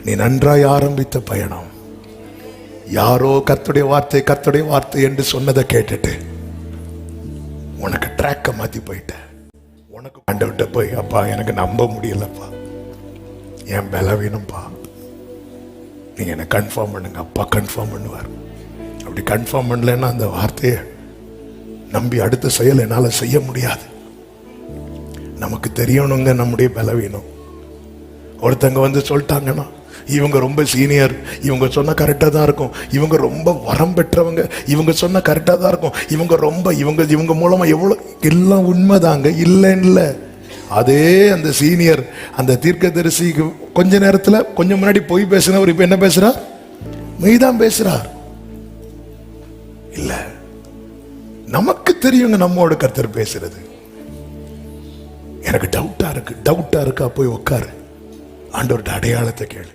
நீ நன்றாய் ஆரம்பித்த பயணம் யாரோ கர்த்தருடைய வார்த்தை என்று சொன்னதை கேட்டுட்டு உனக்கு ட்ராக்க மாத்தி போயிட்ட. உனக்கு ஆண்டவர்கிட்ட போய், அப்பா எனக்கு நம்ப முடியலப்பா, என் பலவீனம்பா, நீங்க என்ன கன்ஃபார்ம் பண்ணுங்க. அப்பா கன்ஃபார்ம் பண்ணுவார். அப்படி கன்ஃபார்ம் பண்ணலன்னா அந்த வார்த்தையை நம்பி அடுத்த செயல் என்னால செய்ய முடியாது. நமக்கு தெரியணுங்க நம்முடைய பலவீனம். ஒருத்தங்க வந்து சொல்லிட்டாங்கன்னா இவங்க ரொம்ப சீனியர், இவங்க சொன்ன கரெக்டா தான் இருக்கும், இவங்க ரொம்ப வரம் பெற்றவங்க, இவங்க சொன்ன கரெக்டா தான் இருக்கும், இவங்க ரொம்ப இவங்க மூலமா எவ்வளவு, எல்லாம் உண்மைதாங்க, இல்லைன்னு. அதே அந்த சீனியர் அந்த தீர்க்கதரிசிக்கு கொஞ்ச நேரத்துல கொஞ்சம் முன்னாடி போய் பேசினவர் இப்ப என்ன பேசுறார்? மெய்தான் பேசுறார். இல்ல, நமக்கு தெரியுங்க நம்மோட கர்த்தர் பேசுறது. எனக்கு டவுட்டா இருக்கா, போய் உட்காரு, ஆண்டவர்கிட்ட அடையாளத்தை கேளு.